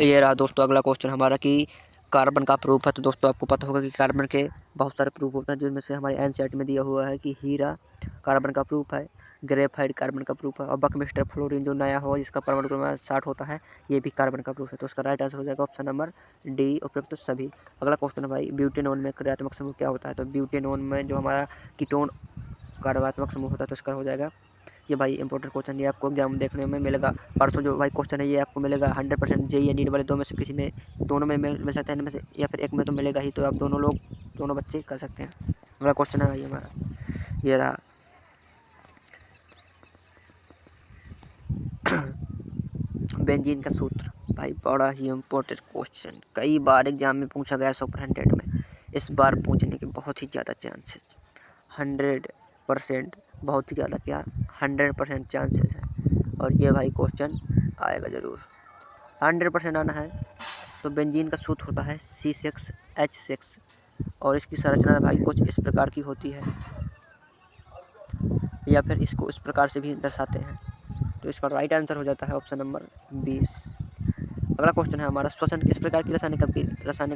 ये रहा दोस्तों अगला क्वेश्चन हमारा कि कार्बन का प्रूफ है। तो दोस्तों आपको पता होगा कि कार्बन के बहुत सारे प्रूफ होते हैं, जिनमें से हमारे एनसीईआरटी में दिया हुआ है कि हीरा कार्बन का प्रूफ है, ग्रेफाइट कार्बन का प्रूफ है, और बकमिस्टर फ्लोरीन जो नया हो जिसका परमाणु क्रमांक 60 होता है, ये भी कार्बन का प्रूफ है। तो उसका राइट आंसर हो जाएगा ऑप्शन नंबर डी, उपयुक्त सभी। अगला क्वेश्चन है भाई, ब्यूटेनॉन में क्रियात्मक समूह क्या होता है? तो ब्यूटेनॉन में जो हमारा कीटोन कार्यात्मक समूह होता है, तो इसका हो जाएगा, ये भाई इंपॉर्टेंट क्वेश्चन, ये आपको एग्जाम देखने में मिलेगा। परसों जो भाई क्वेश्चन है ये आपको मिलेगा 100% जेईई या नीट वाले दो में से किसी में, दोनों में मिल सकता है, इनमें से या फिर एक में तो मिलेगा ही। तो आप दोनों बच्चे कर सकते हैं। अगला क्वेश्चन है भाई हमारा, ये रहा बेंजीन का सूत्र। भाई बड़ा ही इम्पोर्टेंट क्वेश्चन, कई बार एग्जाम में पूछा गया 100% में, इस बार पूछने के बहुत ही ज़्यादा चांसेस, 100%, बहुत ही ज़्यादा क्या 100% चांसेस है। और ये भाई क्वेश्चन आएगा ज़रूर, 100% आना है। तो बेंजीन का सूत्र होता है C6H6, और इसकी संरचना भाई कुछ इस प्रकार की होती है, या फिर इसको इस प्रकार से भी दर्शाते हैं। तो इसका राइट आंसर हो जाता है ऑप्शन नंबर 20। अगला क्वेश्चन है हमारा, श्वसन किस प्रकार की रासायनिक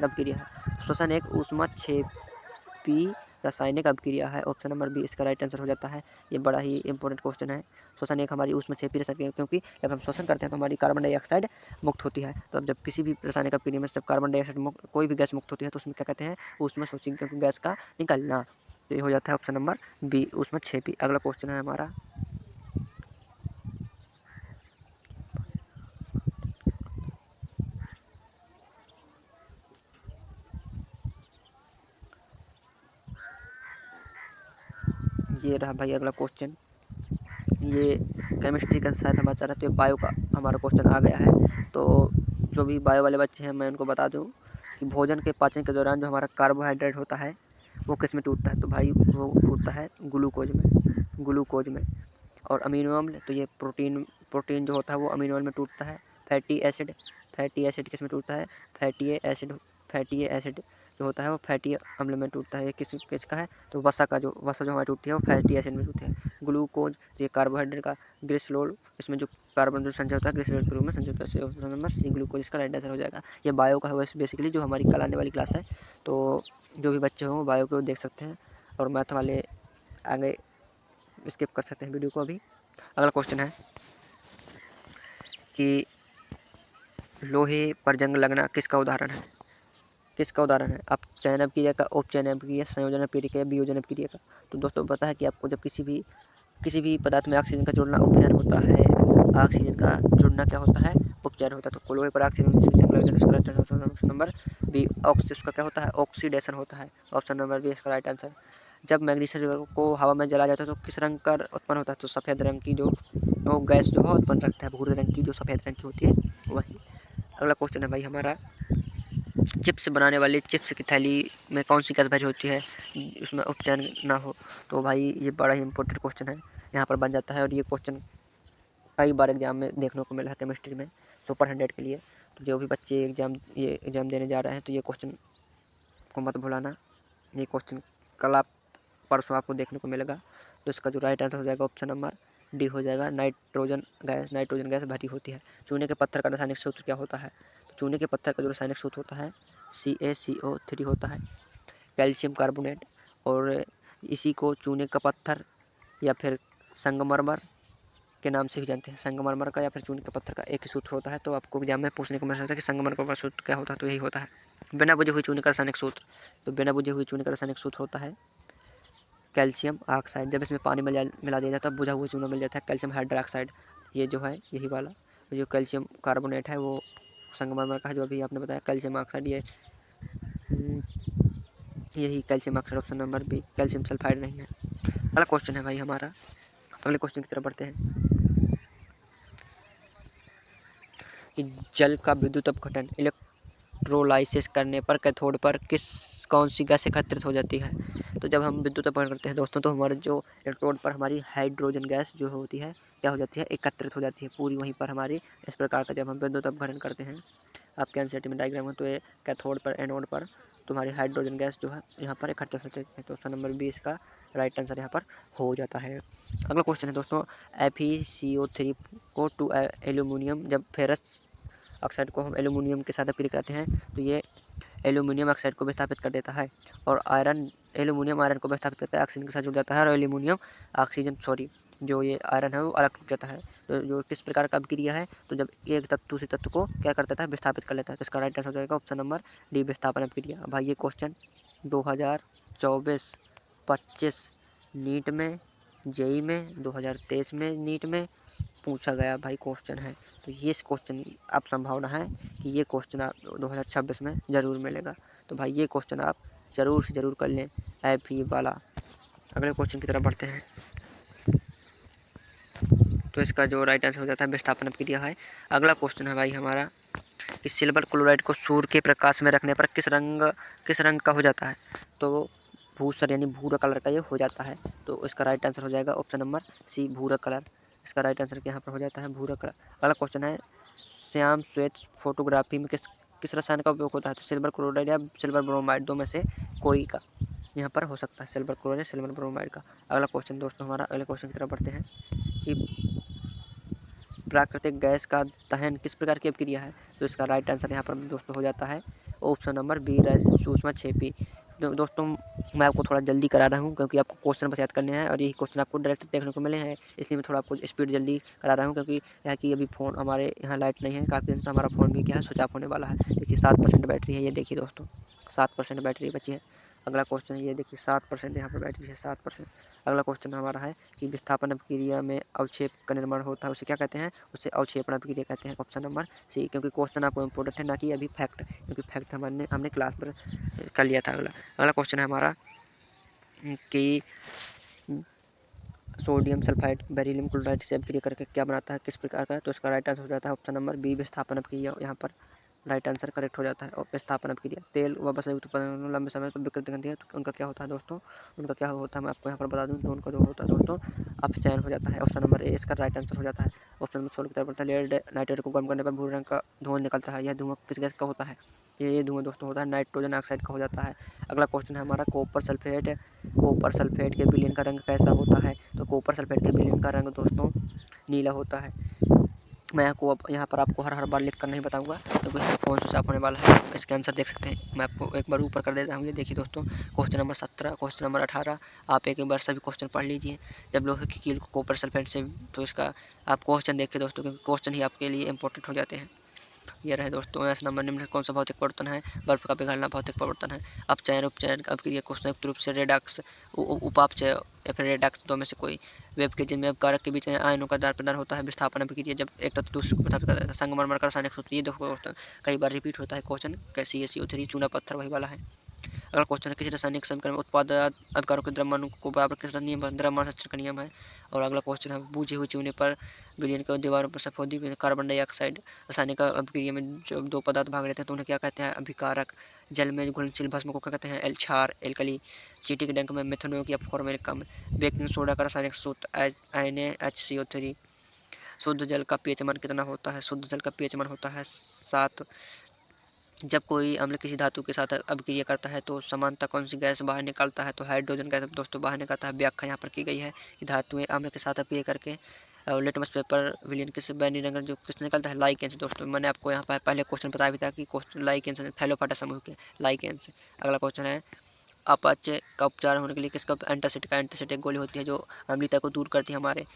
अभिक्रिया है? श्वसन एक ऊष्माक्षेपी रासायनिक अभिक्रिया है। ऑप्शन नंबर बी इसका राइट आंसर हो जाता है। ये बड़ा ही इंपॉर्टेंट क्वेश्चन है। श्वसन एक हमारी ऊष्माक्षेपी रासायनिक, क्योंकि जब हम श्वसन करते हैं तो हमारी कार्बन डाइऑक्साइड मुक्त होती है। तो अब जब किसी भी रासायनिक अभिक्रिया में जब कार्बन डाइऑक्साइड मुक्त, कोई भी गैस मुक्त होती है, तो उसमें क्या कहते हैं? ऊष्माशोषी, क्योंकि गैस का निकलना। तो ये हो जाता है ऑप्शन नंबर बी, ऊष्माक्षेपी। अगला क्वेश्चन है हमारा, ये रहा भाई अगला क्वेश्चन, ये केमिस्ट्री का शायद हमारा चल रहा है, तो बायो का हमारा क्वेश्चन आ गया है। तो जो भी बायो वाले बच्चे हैं मैं उनको बता दूं कि भोजन के पाचन के दौरान जो हमारा कार्बोहाइड्रेट होता है वो किस में टूटता है? तो भाई वो टूटता है ग्लूकोज में। और अमीनो अम्ल, तो ये प्रोटीन जो होता है वो अमीनो अम्ल में टूटता है। फैटी एसिड किस में टूटता है? फैटी एसिड जो होता है वो फैटी अम्ल में टूटता है। ये किसका है? तो वसा जो हमारी टूटती है वो फैटी एसिड में टूटती है। ग्लूकोज ये कार्बोहाइड्रेट का ग्लिसरॉल, इसमें जो कार्बन जो संचय होता है ग्लिसरॉल के रूप में संचय होता है। ऑप्शन नंबर सी ग्लूकोज इसका राइट आंसर हो जाएगा। ये बायो का है बेसिकली, जो हमारी कल आने वाली क्लास है, तो जो भी बच्चे हों बायो को देख सकते हैं, और मैथ वाले आगे स्किप कर सकते हैं वीडियो को अभी। अगला क्वेश्चन है कि लोहे पर जंग लगना किसका उदाहरण है? अब चयन अभिक्रिया का, उपचयन अभिक्रिया, संयोजन अभिक्रिया या वियोजन अभिक्रिया का। तो दोस्तों पता है कि आपको जब किसी भी पदार्थ में ऑक्सीजन का जुड़ना उपचयन होता है, ऑक्सीजन का जुड़ना क्या होता है? उपचयन होता है। तो लोहे पर ऑक्सीजन ऑप्शन नंबर बी, उसका क्या होता है? ऑक्सीडेशन होता है। ऑप्शन नंबर बी इसका राइट आंसर। जब मैग्नीशियम को हवा में जलाया जाता है तो किस रंग का उत्पन्न होता है? तो सफ़ेद रंग की जो गैस जो है उत्पन्न रखता है, भूरे रंग की जो सफ़ेद रंग की होती है वही। अगला क्वेश्चन है भाई हमारा, चिप्स बनाने वाली चिप्स की थैली में कौन सी गैस भरी होती है उसमें उपचयन ना हो? तो भाई ये बड़ा ही इंपॉर्टेंट क्वेश्चन है, यहाँ पर बन जाता है। और ये क्वेश्चन कई बार एग्जाम में देखने को मिला है केमिस्ट्री में सुपर 100 के लिए। तो जो भी बच्चे एग्ज़ाम देने जा रहे हैं तो ये क्वेश्चन को मत भुलाना। ये क्वेश्चन कल आप परसों आपको देखने को मिलेगा। तो इसका जो राइट आंसर हो जाएगा ऑप्शन नंबर डी हो जाएगा, नाइट्रोजन गैस भरी होती है। चूने के पत्थर का रासायनिक सूत्र क्या होता है? तो चूने के पत्थर का जो रासायनिक सूत्र होता है CaCO3 होता है, कैल्शियम कार्बोनेट। और इसी को चूने का पत्थर या फिर संगमरमर के नाम से भी जानते हैं। संगमरमर का या फिर चूने के पत्थर का एक ही सूत्र होता है। तो आपको एग्जाम में पूछने को मिल सकता है कि संगमरमर का सूत्र क्या होता है? तो यही होता है बिना बुझे हुई चूने का रासायनिक सूत्र। तो बिना बुझे हुई चूने का रासायनिक सूत्र होता है कैल्शियम ऑक्साइड। जब इसमें पानी मिला दिया जाता है बुझा हुआ चूना मिल जाता है कैल्शियम हाइड्रोक्साइड। ये जो है यही वाला जो कैल्शियम कार्बोनेट है वो संगमरमर का है, जो अभी आपने बताया कैल्शियम ऑक्साइड यही calcium oxide option number B, calcium sulphide नहीं है। अगला क्वेश्चन है भाई हमारा, अगले क्वेश्चन की तरफ बढ़ते हैं कि जल का विद्युत अपघटन इलेक्ट्रोलाइसिस करने पर कैथोड पर कौन सी गैस एकत्रित हो जाती है? तो जब हम विद्युत अपघटन करते हैं दोस्तों, तो हमारे जो इलेक्ट्रोड पर हमारी हाइड्रोजन गैस जो होती है क्या हो जाती है? एकत्रित हो जाती है पूरी वहीं पर हमारी। इस प्रकार का जब हम विद्युत अपघटन करते हैं, आपके एनसीईआरटी में डायग्राम है, तो ये कैथोड पर एनोड पर तुम्हारी हाइड्रोजन गैस जो है यहाँ पर एकत्रित हो जाती है। तो ऑप्शन नंबर 20 का राइट आंसर यहाँ पर हो जाता है। अगला क्वेश्चन है दोस्तों, FeCO3 को टू एल्यूमिनियम, जब फेरस ऑक्साइड को हम एल्यूमिनियम के साथ अपग्रेड कराते हैं तो ये एल्यूमिनियम ऑक्साइड को विस्थापित कर देता है। और एल्यूमिनियम आयरन को विस्थापित करता है, ऑक्सीजन के साथ जुड़ जाता है और एल्यूमिनियम जो ये आयरन है वो अलग टूट जाता है। तो जो किस प्रकार का अभिक्रिया है? तो जब एक तत्व दूसरे तत्व को क्या कर देता है? विस्थापित कर लेता है। तो इसका राइट आंसर हो जाएगा ऑप्शन नंबर डी, विस्थापन अभिक्रिया। भाई ये क्वेश्चन 2024-25 नीट में, जेई में, 2023 में नीट में पूछा गया भाई क्वेश्चन है। तो ये क्वेश्चन आप संभावना है कि ये क्वेश्चन आप 2026 में ज़रूर मिलेगा। तो भाई ये क्वेश्चन आप ज़रूर से ज़रूर कर लें FE वाला। अगले क्वेश्चन की तरफ बढ़ते हैं। तो इसका जो राइट आंसर हो जाता है विस्थापन अभिक्रिया है। अगला क्वेश्चन है भाई हमारा कि सिल्वर क्लोराइड को सूर्य के प्रकाश में रखने पर किस रंग का हो जाता है? तो भूसर यानी भूरा कलर का ये हो जाता है। तो इसका राइट आंसर हो जाएगा ऑप्शन नंबर सी, भूरा कलर। इसका राइट आंसर यहाँ पर हो जाता है भूरा कलर। अगला क्वेश्चन है, श्याम श्वेत फोटोग्राफी में किस रसायन का उपयोग होता है? तो सिल्वर क्लोराइड या सिल्वर ब्रोमाइड, दो में से कोई का यहाँ पर हो सकता है, सिल्वर क्लोराइड, सिल्वर ब्रोमाइड का। अगला क्वेश्चन दोस्तों हमारा, अगले क्वेश्चन की तरफ बढ़ते हैं कि प्राकृतिक गैस का दहन किस प्रकार की अभिक्रिया है? तो इसका राइट आंसर यहाँ पर दोस्तों हो जाता है ऑप्शन नंबर बी, सूक्ष्म क्षेपी। दोस्तों मैं आपको थोड़ा जल्दी करा रहा हूँ क्योंकि आपको क्वेश्चन बस याद करने हैं और यही क्वेश्चन आपको डायरेक्ट देखने को मिले हैं, इसलिए मैं थोड़ा आपको स्पीड जल्दी करा रहा हूँ। क्योंकि यहाँ की अभी फ़ोन हमारे यहाँ लाइट नहीं है, काफ़ी दिन से हमारा फ़ोन भी क्या है स्विच ऑफ होने वाला है। देखिए 7% बैटरी है, ये देखिए दोस्तों 7% बैटरी बची है। अगला क्वेश्चन ये देखिए 7% यहाँ पर बैटरी है, 7%। अगला क्वेश्चन हमारा है कि विस्थापन अभिक्रिया में अवक्षेप का निर्माण होता है, उसे क्या कहते हैं? उसे अवक्षेपण अभिक्रिया कहते हैं, ऑप्शन नंबर सी। क्योंकि क्वेश्चन आपको इम्पोर्टेंट है, ना कि अभी फैक्ट, क्योंकि फैक्ट हमने क्लास पर कर लिया था। अगला क्वेश्चन है हमारा कि सोडियम सल्फाइड बेरिलियम क्लोराइड से अभिक्रिया करके क्या बनाता है, किस प्रकार का? तो इसका राइट आंसर हो जाता है ऑप्शन नंबर बी, विस्थापन अभिक्रिया। यहाँ पर राइट आंसर करेक्ट हो जाता है। और विस्थापन अभिक्रिया तेल व वसा उत्पादन लंबे समय पर विकृत करती है, तो उनका क्या होता है दोस्तों? उनका क्या होता है मैं आपको यहाँ पर बता दूँ। तो उनका जो होता है दोस्तों अपचयन हो जाता है। ऑप्शन नंबर ए इसका राइट आंसर हो जाता है। ऑप्शन नंबर 16 की तरफ बढ़ता है, लेड नाइट्रेट को गर्म करने पर भूरे रंग का धुआं निकलता है। यह धुआं किस गैस का होता है? ये धुआं दोस्तों होता है नाइट्रोजन ऑक्साइड का हो जाता है। अगला क्वेश्चन है हमारा कॉपर सल्फेट के विलयन का रंग कैसा होता है? तो कॉपर सल्फेट के विलयन का रंग दोस्तों नीला होता है। मैं आपको यहाँ पर आपको हर बार लिख कर नहीं बताऊंगा क्योंकि फ़ोन स्विच ऑफ होने वाला है। इसके आंसर देख सकते हैं, मैं आपको एक बार ऊपर कर देता हूँ। ये देखिए दोस्तों क्वेश्चन नंबर 17, क्वेश्चन नंबर 18, आप एक बार सभी क्वेश्चन पढ़ लीजिए। जब लोहे की कील को कॉपर सल्फेट से, तो इसका आप क्वेश्चन देखिए दोस्तों, क्योंकि क्वेश्चन ही आपके लिए इंपॉर्टेंट हो जाते हैं। ये रहे दोस्तों, ऐसा नंबर निम्न कौन सा भौतिक परिवर्तन है? बर्फ का पिघलना भौतिक परिवर्तन है। अपचयन उपचयन अभिक्रिया को संयुक्त रूप से रेडॉक्स, उपापचय या फिर रेडॉक्स, दो में से कोई। वेब के जिनमें अपकारक के बीच आयनों का आदान प्रदान होता है। विस्थापन अभिक्रिया जब एक तत्व दूसरे को प्रभावित करता है। संगमरमर का रासायनिक सूत्र, ये देखो कई बार रिपीट होता है क्वेश्चन। CaCO3 चूना पत्थर वही वाला है। अगला क्वेश्चन है, किसी रासायनिक समीकरण में उत्पाद अभिकारकों के द्रव्यमान को बराबर किस नियम द्रव्यमान संरक्षण का नियम है। और अगला क्वेश्चन है, बूझे हुए चूने पर बिलियन की दीवारों पर सफेदी में कार्बन डाइऑक्साइड रासायनिक अभिक्रिया में जो दो पदार्थ भाग लेते हैं तो उन्हें क्या कहते हैं, अभिकारक। जल में घुलनशील भस्म को क्या कहते हैं, क्षार एल्कली। चींटी के डंक में मेथनॉल या फॉर्मेलिक अम्ल। बेकिंग सोडा का रासायनिक सूत्र NaHCO3। शुद्ध जल का पीएच मान कितना होता है, शुद्ध जल का पीएच मान होता है 7। जब कोई अम्ल किसी धातु के साथ अभिक्रिया करता है तो समानतः कौन सी गैस बाहर निकलता है, तो हाइड्रोजन गैस दोस्तों बाहर निकलता है। व्याख्या यहाँ पर की गई है कि धातुएं अम्ल के साथ अभिक्रिया करके लिटमस पेपर विलियन किस बैनी रंग जो किससे निकलता है, लाइकेन से। दोस्तों मैंने आपको यहाँ पर पहले क्वेश्चन बताया भी था कि क्वेश्चन लाइकेन से, थैलोफाटा समूह के लाइकेन से। अगला क्वेश्चन है, अपच का उपचार होने के लिए किसका एंटासिड एक गोली होती है जो अम्लता को दूर करती है हमारे।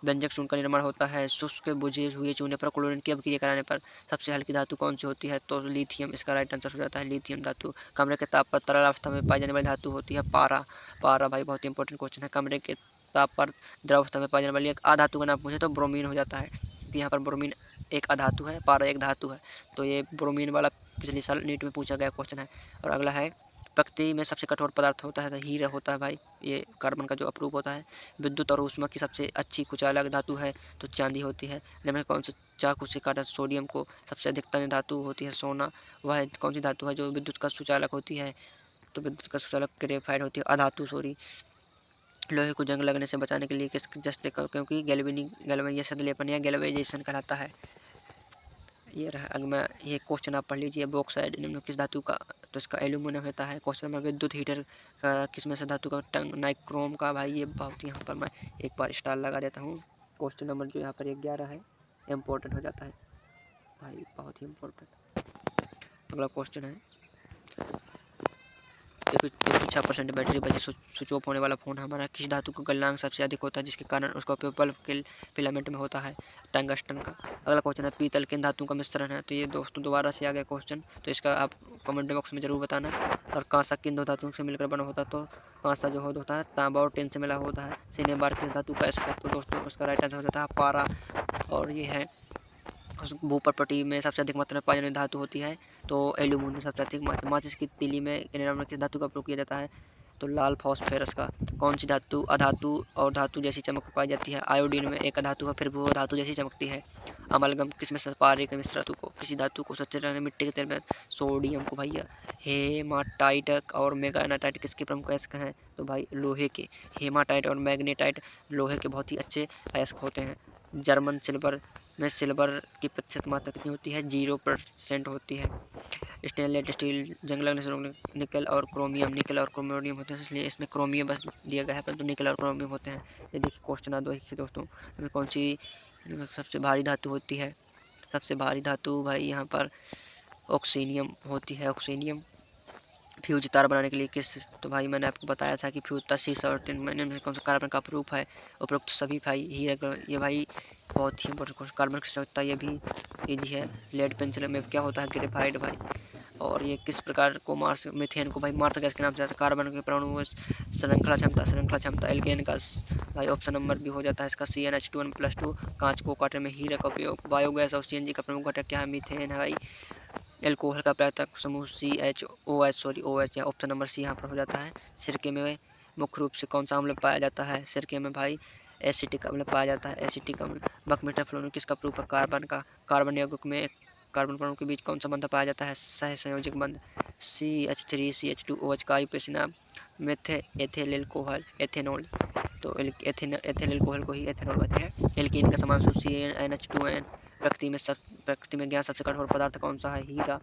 व्यंजक चूर्ण का निर्माण होता है शुष्क बुझे हुए चूने पर क्लोरीन की अभिक्रिया कराने पर। सबसे हल्की धातु कौन सी होती है, तो लिथियम इसका राइट आंसर हो जाता है, लिथियम धातु। कमरे के ताप पर तरल अवस्था में पाई जाने वाली धातु होती है पारा। पारा भाई बहुत इंपॉर्टेंट क्वेश्चन है। कमरे के ताप पर द्रव अवस्था में पाई जाने वाली एक अधातु का नाम पूछे तो ब्रोमीन हो जाता है। तो यहाँ पर ब्रोमीन एक अधातु है, पारा एक धातु है, तो ये ब्रोमीन वाला पिछले साल नीट में पूछा गया क्वेश्चन है। और अगला है, प्रकृति में सबसे कठोर पदार्थ होता है तो हीरा होता है भाई, ये कार्बन का जो अप्रूव होता है। विद्युत और ऊष्मा की सबसे अच्छी कुचालक धातु है तो चांदी होती है। निम्न में कौन सा चाकू से काटा सोडियम को सबसे अधिक तन्य धातु होती है, सोना। वह कौन सी धातु है जो विद्युत का सुचालक होती है, तो विद्युत का सुचालक ग्रेफाइट होती है, अधातु सॉरी। लोहे को जंग लगने से बचाने के लिए किस जस्ते का, क्योंकि गैल्वेनाइजेशन लेपन या गैल्वेनाइजेशन कहलाता है। ये रहा। अगर मैं ये क्वेश्चन आप पढ़ लीजिए, बॉक्साइड निम्न किस धातु का, तो इसका एल्यूमिनियम होता है। क्वेश्चन नंबर, विद्युत हीटर का किस में से धातु का, टंग नाइक्रोम का। भाई ये बहुत, यहाँ पर मैं एक बार स्टार लगा देता हूँ। क्वेश्चन नंबर जो यहाँ पर 11 है इम्पोर्टेंट हो जाता है भाई, बहुत ही इम्पोर्टेंट। अगला क्वेश्चन है, 106% बैटरी बची स्विच ऑफ होने वाला फ़ोन हमारा किस धातु का गलनांक सबसे अधिक होता है जिसके कारण उसका उपयोग बल्ब के फिलामेंट में होता है, टंगस्टन का। अगला क्वेश्चन है, पीतल किन धातुओं का मिश्रण है, तो ये दोस्तों दोबारा से आ गया क्वेश्चन, तो इसका आप कमेंट बॉक्स में जरूर बताना। और कांसा किन दो धातुओं से मिलकर बना होता है, तो कांसा जो होता है तांबा और टिन से मिला होता है। सिनेबार किस धातु का इसका, तो दोस्तों उसका राइट आंसर हो जाता है पारा। और ये है, भूपर्पटी में सबसे अधिक मात्रा में पाई जाने वाली धातु होती है तो एल्यूमिनियम सबसे अधिक मात्रा। माचिस की तीली में निर्माण में किस धातु का उपयोग किया जाता है, तो लाल फॉस्फेरस का। कौन सी धातु अधातु और धातु जैसी चमक पाई जाती है, आयोडीन में एक अधातु है फिर भी वो धातु जैसी चमकती है। अमलगम किसमें से पारे के मिश्र धातु को, किसी धातु को स्वच्छ रहने मिट्टी के तेल में, सोडियम को भैया। हेमाटाइट और मैग्नेटाइट किसके प्रमुख अयस्क हैं, तो भाई लोहे के। हेमाटाइट और मैग्नेटाइट लोहे के बहुत ही अच्छे अयस्क होते हैं। जर्मन सिल्वर में सिल्वर की प्रतिशत मात्रा कितनी होती है, 0% होती है। स्टेनलेस स्टील जंग लगने से रोकने, निकल और क्रोमियम होते हैं, इसलिए इसमें क्रोमियम बस दिया गया है परंतु निकल और क्रोमियम होते हैं। ये देखिए क्वेश्चन दो से दोस्तों, इसमें कौन सी सबसे भारी धातु होती है, सबसे भारी धातु भाई यहाँ पर ऑक्सीनियम होती है, ऑक्सीनियम। फ्यूज तार बनाने के लिए किस, तो भाई मैंने आपको बताया था कि फ्यूज तार C17 में कौन सा कार्बन का प्रूफ है, उपरोक्त सभी भाई ही। ये भाई बहुत ही इंपॉर्टेंट कार्बन की आवश्यकता, ये भी इजी है। लेड पेंसिल में क्या होता है, ग्रेफाइट भाई। और ये किस प्रकार को मार्स, मीथेन को भाई मार्स गैस के नाम से जाता है। कार्बन के परमाणु श्रृंखला क्षमता एल्केन का भाई ऑप्शन नंबर भी हो जाता है इसका CnH2n+2। कांच को काटने में हीरा का उपयोग। बायोगैस और CNG का प्रमुख घटक क्या है, मीथेन है भाई। एल्कोहल का प्राकृतिक समूह OH या ऑप्शन नंबर सी यहाँ पर हो जाता है। सिरके में मुख्य रूप से कौन सा अम्ल पाया जाता है, सिरके में भाई एसिटिक अम्ल पाया जाता है, एसिटिक अम्ल। बकमीटर फ्लोरीन किसका प्रूफ है, कार्बन का। कार्बन यौगिक में कार्बन परमाणु के बीच कौन सा बंध पाया जाता है, सह संयोजक बंध। CH3CH2OH का आयुपेशी नाम, एथिल एल्कोहल, एथेनॉल। तो एथिल एल्कोहल को ही एथेनॉल कहते हैं। एल्कीन का समान सूत्र CnH2n। प्रकृति में ज्ञात सबसे कठोर पदार्थ कौन सा है, हीरा।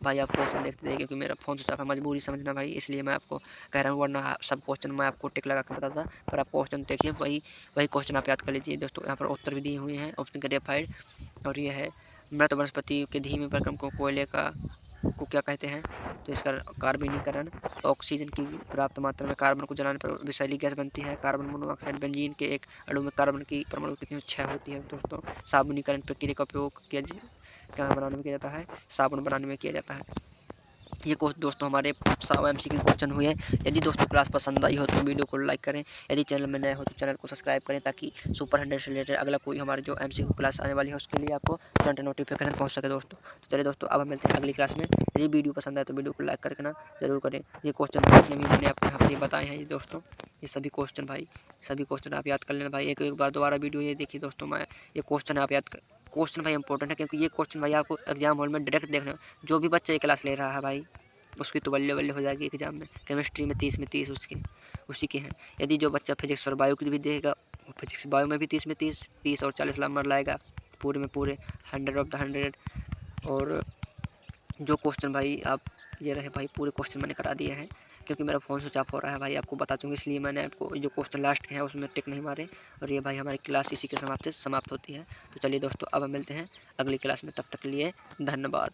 भाई आप क्वेश्चन देखते देखिए क्योंकि मेरा फोन स्विच ऑफ है, मजबूरी समझना भाई, इसलिए मैं आपको कह रहा हूँ, वरना सब क्वेश्चन मैं आपको टिक लगा के बताता। पर आप क्वेश्चन देखिए, वही क्वेश्चन आप याद कर लीजिए दोस्तों। यहाँ पर उत्तर भी दिए हुए हैं, ऑप्शन ग्रेफाइट। और ये है, मृत वनस्पति के धीमे प्रक्रम को कोयले को क्या कहते हैं, तो इसका कार्बनीकरण। ऑक्सीजन की पर्याप्त मात्रा में कार्बन को जलाने पर विषैली गैस बनती है, कार्बन मोनोऑक्साइड। बेंजीन के एक अणु में कार्बन की परमाणु कितनी 6 होती है दोस्तों। साबुनीकरण प्रक्रिया का उपयोग क्या बनाने में किया जाता है, साबुन बनाने में किया जाता है। ये दोस्तों हमारे 100 MCQ क्वेश्चन हुए हैं। यदि दोस्तों क्लास पसंद आई हो तो वीडियो को लाइक करें। यदि चैनल में नए हो तो चैनल को सब्सक्राइब करें, ताकि सुपर 100 से रिलेटेड अगला कोई हमारे जो MCQ क्लास आने वाली है उसके लिए आपको तुरंत नोटिफिकेशन पहुंच सके दोस्तों। तो चलिए दोस्तों, अब हम मिलते हैं अगली क्लास में। यदि वीडियो पसंद आए तो वीडियो को लाइक करके ना जरूर करें। ये क्वेश्चन जितने भी मैंने आपको यहाँ पर बताए हैं ये दोस्तों, ये सभी क्वेश्चन भाई, सभी क्वेश्चन आप याद कर लेना भाई। एक एक बार दोबारा वीडियो ये देखिए दोस्तों, मैं ये क्वेश्चन आप याद कर, क्वेश्चन भाई इंपॉर्टेंट है, क्योंकि ये क्वेश्चन भाई आपको एग्जाम हॉल में डायरेक्ट देखना। जो भी बच्चा ये क्लास ले रहा है भाई, उसकी तो बल्ले बल्ले हो जाएगी एग्जाम में। केमिस्ट्री में 30 में 30 उसी के हैं। यदि जो बच्चा फिजिक्स और बायो की भी देगा, फिजिक्स बायो में भी 30 में 30 और 40 नंबर लाएगा पूरे में पूरे 100 ऑफ द 100। और जो क्वेश्चन भाई आप ये रहे भाई, पूरे क्वेश्चन मैंने करा दिए हैं, क्योंकि मेरा फ़ोन स्विच ऑफ हो रहा है भाई, आपको बता दूँगी, इसलिए मैंने आपको जो क्वेश्चन लास्ट के हैं उसमें टिक नहीं मारे। और ये भाई हमारी क्लास इसी के समाप्त होती है। तो चलिए दोस्तों, अब हम मिलते हैं अगली क्लास में, तब तक के लिए धन्यवाद।